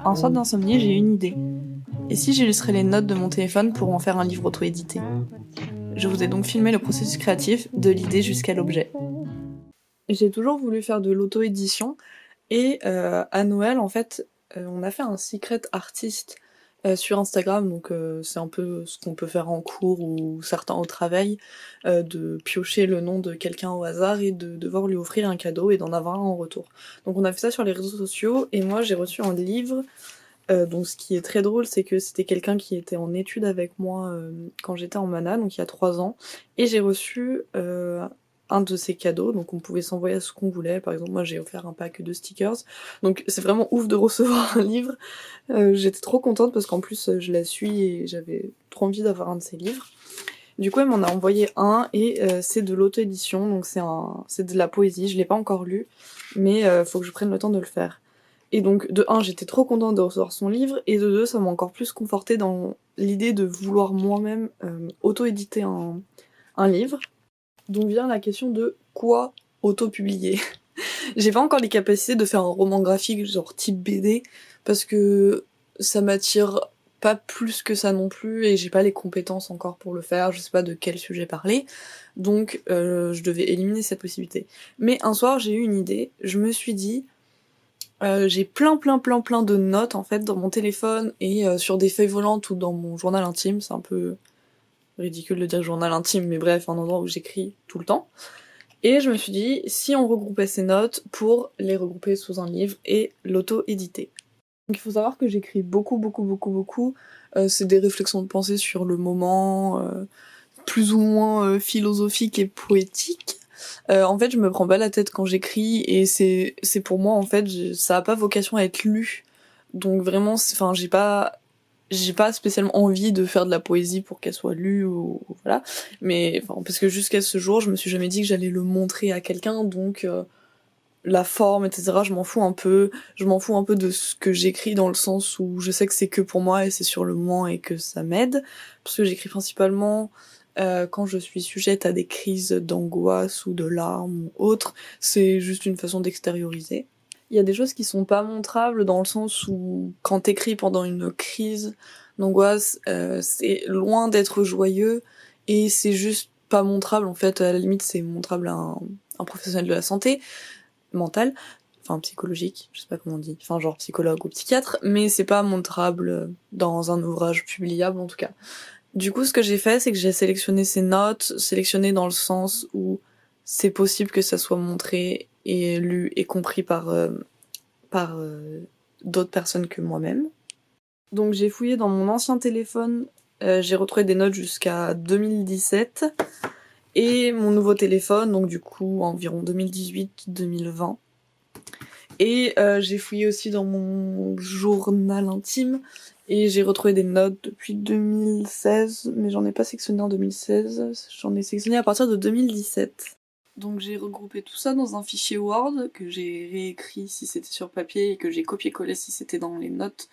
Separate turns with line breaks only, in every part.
Un soir d'insomnie, j'ai eu une idée. Et si j'illustrais les notes de mon téléphone pour en faire un livre auto-édité? Je vous ai donc filmé le processus créatif de l'idée jusqu'à l'objet. J'ai toujours voulu faire de l'auto-édition et à Noël, en fait, on a fait un secret artist sur Instagram, donc c'est un peu ce qu'on peut faire en cours ou certains au travail, de piocher le nom de quelqu'un au hasard et de devoir lui offrir un cadeau et d'en avoir un en retour. Donc on a fait ça sur les réseaux sociaux et moi j'ai reçu un livre. Donc ce qui est très drôle, c'est que c'était quelqu'un qui était en études avec moi quand j'étais en mana, donc il y a 3 ans, et j'ai reçu un de ses cadeaux, donc on pouvait s'envoyer ce qu'on voulait. Par exemple, moi j'ai offert un pack de stickers, donc c'est vraiment ouf de recevoir un livre. J'étais trop contente parce qu'en plus je la suis et j'avais trop envie d'avoir un de ses livres. Du coup, elle m'en a envoyé un et c'est de l'auto-édition, donc c'est de la poésie. Je l'ai pas encore lu, mais faut que je prenne le temps de le faire. Et donc, de un, j'étais trop contente de recevoir son livre, et de deux, ça m'a encore plus confortée dans l'idée de vouloir moi-même auto-éditer un livre. Donc vient la question de quoi auto-publier. J'ai pas encore les capacités de faire un roman graphique genre type BD, parce que ça m'attire pas plus que ça non plus, et j'ai pas les compétences encore pour le faire, je sais pas de quel sujet parler, donc je devais éliminer cette possibilité. Mais un soir, j'ai eu une idée, je me suis dit, j'ai plein de notes en fait dans mon téléphone et sur des feuilles volantes ou dans mon journal intime, c'est un peu ridicule de dire journal intime, mais bref, un endroit où j'écris tout le temps. Et je me suis dit, si on regroupait ces notes pour les regrouper sous un livre et l'auto-éditer. Donc il faut savoir que j'écris beaucoup. C'est des réflexions de pensée sur le moment, plus ou moins philosophiques et poétiques. En fait, je me prends pas la tête quand j'écris et c'est pour moi en fait, ça a pas vocation à être lu. Donc vraiment, enfin, j'ai pas spécialement envie de faire de la poésie pour qu'elle soit lue ou voilà. Mais enfin, parce que jusqu'à ce jour, je me suis jamais dit que j'allais le montrer à quelqu'un, donc la forme, etc. Je m'en fous un peu. Je m'en fous un peu de ce que j'écris dans le sens où je sais que c'est que pour moi et c'est sur le moment et que ça m'aide. Parce que j'écris principalement quand je suis sujette à des crises d'angoisse ou de larmes ou autre. C'est juste une façon d'extérioriser. Il y a des choses qui sont pas montrables dans le sens où quand t'écris pendant une crise d'angoisse, c'est loin d'être joyeux et c'est juste pas montrable en fait. À la limite, c'est montrable à un professionnel de la santé mentale, enfin psychologique, je sais pas comment on dit, enfin genre psychologue ou psychiatre, mais c'est pas montrable dans un ouvrage publiable en tout cas. Du coup, ce que j'ai fait, c'est que j'ai sélectionné ces notes, sélectionné dans le sens où c'est possible que ça soit montré et lu et compris par d'autres personnes que moi-même. Donc j'ai fouillé dans mon ancien téléphone, j'ai retrouvé des notes jusqu'à 2017, et mon nouveau téléphone, donc du coup environ 2018-2020. Et j'ai fouillé aussi dans mon journal intime et j'ai retrouvé des notes depuis 2016, mais j'en ai pas sélectionné en 2016, j'en ai sélectionné à partir de 2017. Donc j'ai regroupé tout ça dans un fichier Word que j'ai réécrit si c'était sur papier et que j'ai copié-collé si c'était dans les notes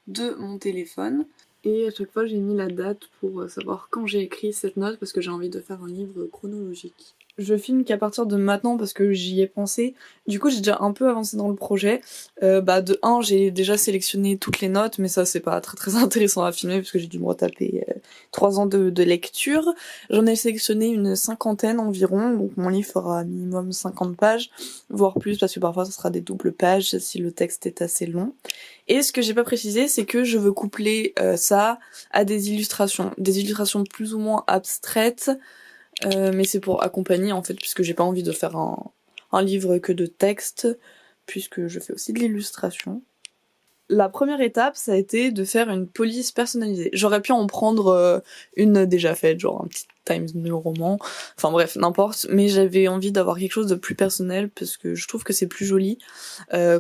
de mon téléphone. Et à chaque fois j'ai mis la date pour savoir quand j'ai écrit cette note parce que j'ai envie de faire un livre chronologique. Je filme qu'à partir de maintenant parce que j'y ai pensé. Du coup, j'ai déjà un peu avancé dans le projet. De un, j'ai déjà sélectionné toutes les notes, mais ça, c'est pas très intéressant à filmer parce que j'ai dû me retaper 3 ans de lecture. J'en ai sélectionné une cinquantaine environ, donc mon livre fera minimum 50 pages, voire plus, parce que parfois, ça sera des doubles pages si le texte est assez long. Et ce que j'ai pas précisé, c'est que je veux coupler ça à des illustrations plus ou moins abstraites, mais c'est pour accompagner en fait, puisque j'ai pas envie de faire un livre que de texte, puisque je fais aussi de l'illustration. La première étape, ça a été de faire une police personnalisée. J'aurais pu en prendre une déjà faite, genre un petit Times New Roman, enfin bref, n'importe, mais j'avais envie d'avoir quelque chose de plus personnel, parce que je trouve que c'est plus joli,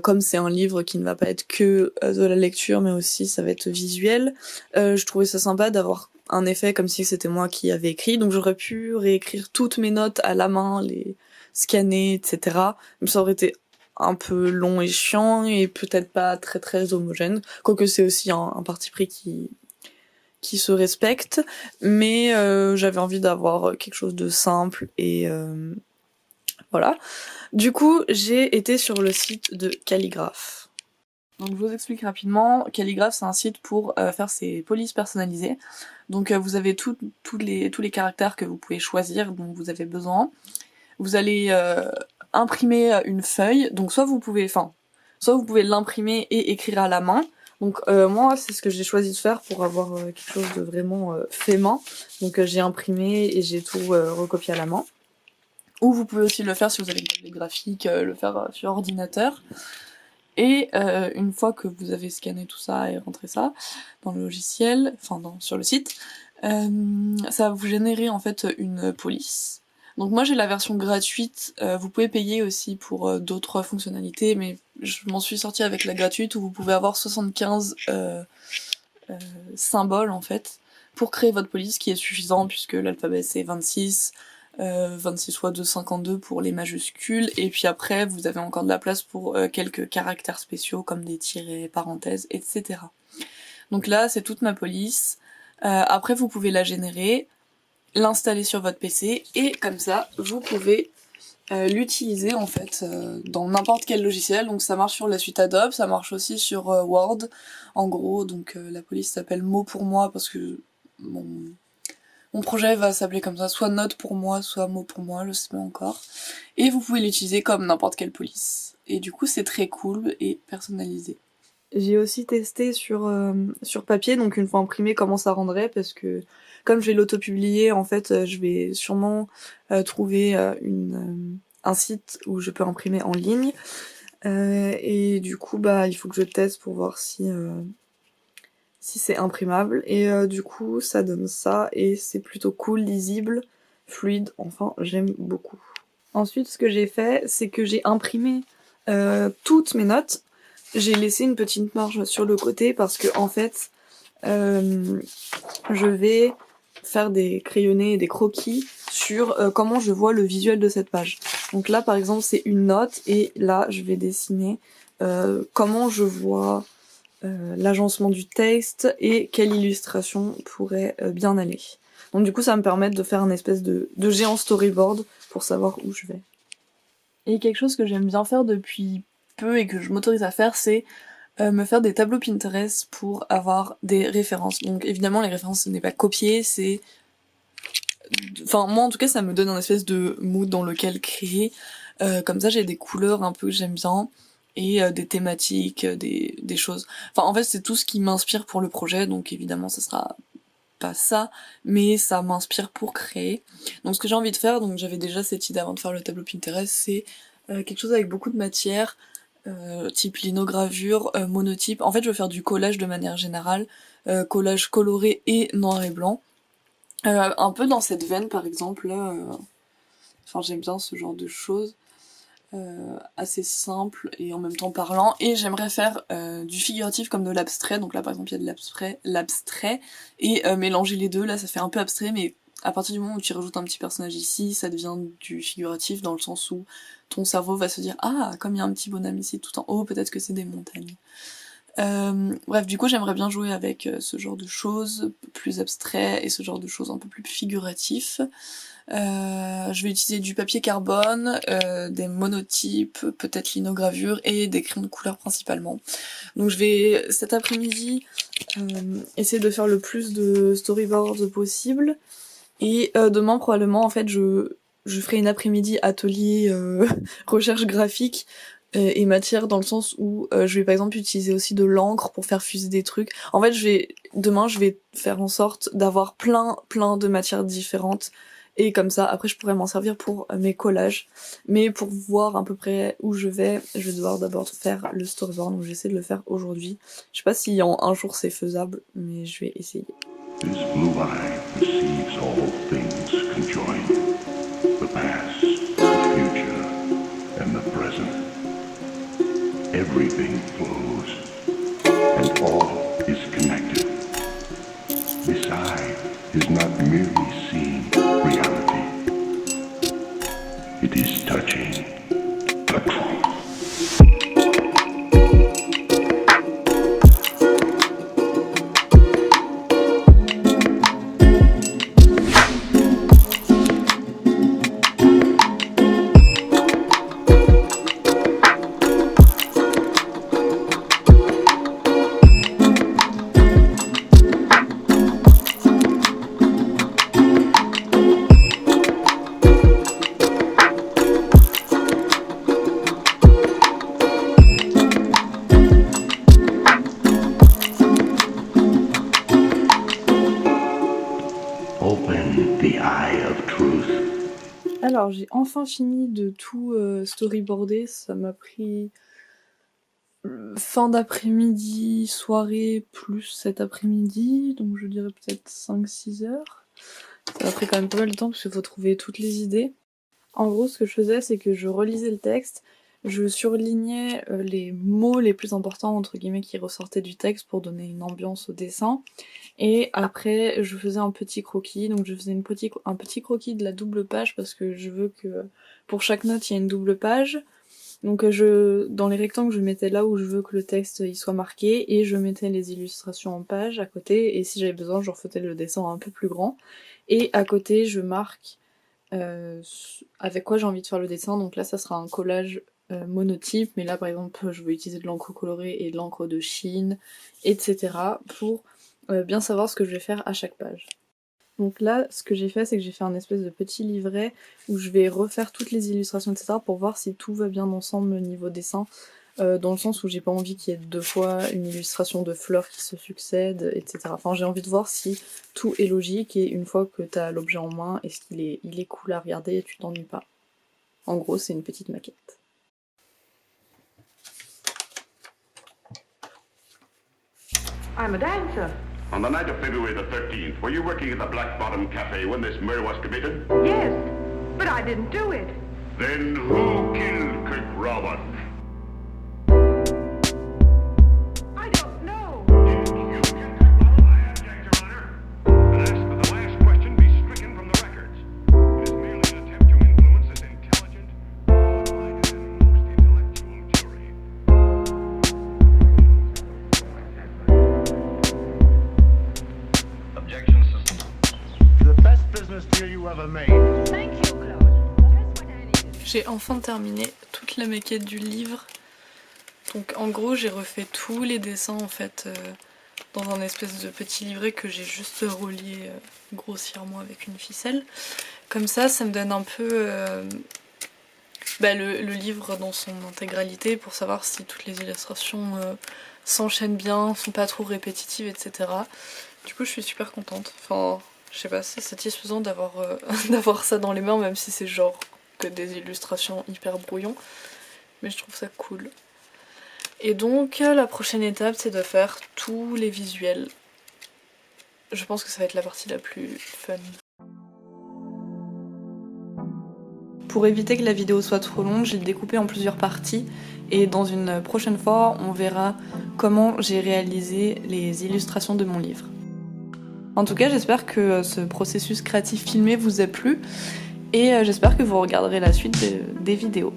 comme c'est un livre qui ne va pas être que de la lecture, mais aussi ça va être visuel. Je trouvais ça sympa d'avoir un effet comme si c'était moi qui avais écrit, donc j'aurais pu réécrire toutes mes notes à la main, les scanner, etc. Mais ça aurait été un peu long et chiant et peut-être pas très homogène, quoique c'est aussi un parti pris qui se respecte, mais j'avais envie d'avoir quelque chose de simple et voilà. Du coup, j'ai été sur le site de Calligraphe. Donc je vous explique rapidement, Calligraphe c'est un site pour faire ses polices personnalisées. Donc vous avez tous les caractères que vous pouvez choisir dont vous avez besoin. Vous allez imprimer une feuille, donc soit vous pouvez l'imprimer et écrire à la main. Donc moi c'est ce que j'ai choisi de faire pour avoir quelque chose de vraiment fait main. Donc j'ai imprimé et j'ai tout recopié à la main. Ou vous pouvez aussi le faire si vous avez une tablette graphique, le faire sur ordinateur. Et une fois que vous avez scanné tout ça et rentré ça dans le logiciel, sur le site, ça va vous générer en fait une police. Donc moi j'ai la version gratuite, vous pouvez payer aussi pour d'autres fonctionnalités, mais je m'en suis sortie avec la gratuite où vous pouvez avoir 75 symboles en fait pour créer votre police, qui est suffisant puisque l'alphabet c'est 26, 26 fois 2, 52 pour les majuscules, et puis après vous avez encore de la place pour quelques caractères spéciaux comme des tirets, parenthèses, etc. Donc là c'est toute ma police. Après vous pouvez la générer, l'installer sur votre PC, et comme ça vous pouvez l'utiliser en fait dans n'importe quel logiciel. Donc ça marche sur la suite Adobe, ça marche aussi sur Word en gros. Donc la police s'appelle Mots pour moi parce que mon projet va s'appeler comme ça, soit Note pour moi, soit Mots pour moi, je sais pas encore. Et vous pouvez l'utiliser comme n'importe quelle police. Et du coup c'est très cool et personnalisé. J'ai aussi testé sur papier, donc une fois imprimé, comment ça rendrait, parce que comme je vais l'auto-publier, en fait, je vais sûrement trouver un site où je peux imprimer en ligne. Et du coup, il faut que je teste pour voir si c'est imprimable. Et du coup, ça donne ça, et c'est plutôt cool, lisible, fluide, enfin, j'aime beaucoup. Ensuite, ce que j'ai fait, c'est que j'ai imprimé toutes mes notes. J'ai laissé une petite marge sur le côté parce que en fait, je vais faire des crayonnés et des croquis sur comment je vois le visuel de cette page. Donc là, par exemple, c'est une note et là, je vais dessiner comment je vois l'agencement du texte et quelle illustration pourrait bien aller. Donc du coup, ça va me permettre de faire un espèce de géant storyboard pour savoir où je vais. Et quelque chose que j'aime bien faire depuis peu et que je m'autorise à faire, c'est me faire des tableaux Pinterest pour avoir des références. Donc évidemment les références ce n'est pas copier, c'est... Enfin moi en tout cas ça me donne un espèce de mood dans lequel créer. Comme ça j'ai des couleurs un peu que j'aime bien et des thématiques, des choses. Enfin en fait c'est tout ce qui m'inspire pour le projet, donc évidemment ça sera pas ça, mais ça m'inspire pour créer. Donc ce que j'ai envie de faire, donc j'avais déjà cette idée avant de faire le tableau Pinterest, c'est quelque chose avec beaucoup de matière, type linogravure, monotype. En fait je veux faire du collage de manière générale, collage coloré et noir et blanc. Un peu dans cette veine par exemple, là, enfin j'aime bien ce genre de choses. Assez simple et en même temps parlant, et j'aimerais faire du figuratif comme de l'abstrait. Donc là par exemple il y a de l'abstrait et mélanger les deux, là ça fait un peu abstrait, mais à partir du moment où tu rajoutes un petit personnage ici, ça devient du figuratif dans le sens où ton cerveau va se dire ah comme il y a un petit bonhomme ici tout en haut, peut-être que c'est des montagnes. Bref, du coup j'aimerais bien jouer avec ce genre de choses plus abstrait et ce genre de choses un peu plus figuratif. Je vais utiliser du papier carbone, des monotypes, peut-être linogravure et des crayons de couleur principalement. Donc je vais cet après-midi essayer de faire le plus de storyboards possible, et demain probablement en fait je ferai une après-midi atelier recherche graphique et matière, dans le sens où je vais par exemple utiliser aussi de l'encre pour faire fuser des trucs. En fait demain je vais faire en sorte d'avoir plein de matières différentes. Et comme ça, après je pourrais m'en servir pour mes collages. Mais pour voir à peu près où je vais devoir d'abord faire le storyboard, donc j'essaie de le faire aujourd'hui. Je sais pas si en un jour c'est faisable, mais je vais essayer.
This blue eye perceives all things conjoined, the past, the future, and the present. Everything flows, and all is connected. This eye is not merely seeing reality. It is touching the truth.
Alors, j'ai enfin fini de tout storyboarder, ça m'a pris fin d'après-midi, soirée, plus cet après-midi, donc je dirais peut-être 5-6 heures. Ça m'a pris quand même pas mal de temps parce qu'il faut trouver toutes les idées. En gros, ce que je faisais, c'est que je relisais le texte, je surlignais les mots les plus importants, entre guillemets, qui ressortaient du texte pour donner une ambiance au dessin. Et après, je faisais un petit croquis, donc je faisais un petit croquis de la double page parce que je veux que pour chaque note, il y ait une double page. Donc dans les rectangles, je mettais là où je veux que le texte il soit marqué et je mettais les illustrations en page à côté et si j'avais besoin, je refaisais le dessin un peu plus grand. Et à côté, je marque avec quoi j'ai envie de faire le dessin. Donc là, ça sera un collage monotype, mais là par exemple, je veux utiliser de l'encre colorée et de l'encre de Chine, etc. pour bien savoir ce que je vais faire à chaque page. Donc là, ce que j'ai fait, c'est que j'ai fait un espèce de petit livret où je vais refaire toutes les illustrations, etc. pour voir si tout va bien ensemble au niveau dessin, dans le sens où j'ai pas envie qu'il y ait 2 fois une illustration de fleurs qui se succèdent, etc. Enfin, j'ai envie de voir si tout est logique et une fois que t'as l'objet en main, est-ce qu'il est, il est cool à regarder et tu t'ennuies pas. En gros, c'est une petite maquette.
I'm a dancer.
On the night of February the 13th, were you working at the Black Bottom Cafe when this murder was committed?
Yes, but I didn't do it.
Then who killed Kirk Robin?
I don't know.
Did you kill Kirk Robin? I object, Your Honor. And ask that the last question be stricken from the records. It is merely an attempt to influence this intelligent, minded, and most intellectual jury.
Objection system.
The best business deal you ever made.
Thank you, Claude. That's what I needed.
J'ai enfin terminé toute la maquette du livre. Donc en gros, j'ai refait tous les dessins en fait dans un espèce de petit livret que j'ai juste relié grossièrement avec une ficelle. Comme ça me donne un peu le livre dans son intégralité pour savoir si toutes les illustrations s'enchaînent bien, sont pas trop répétitives, etc. Du coup, je suis super contente. Enfin, je sais pas, c'est satisfaisant d'avoir d'avoir ça dans les mains, même si c'est genre que des illustrations hyper brouillons. Mais je trouve ça cool. Et donc, la prochaine étape, c'est de faire tous les visuels. Je pense que ça va être la partie la plus fun. Pour éviter que la vidéo soit trop longue, j'ai découpé en plusieurs parties. Et dans une prochaine fois, on verra comment j'ai réalisé les illustrations de mon livre. En tout cas, j'espère que ce processus créatif filmé vous a plu. Et j'espère que vous regarderez la suite des vidéos.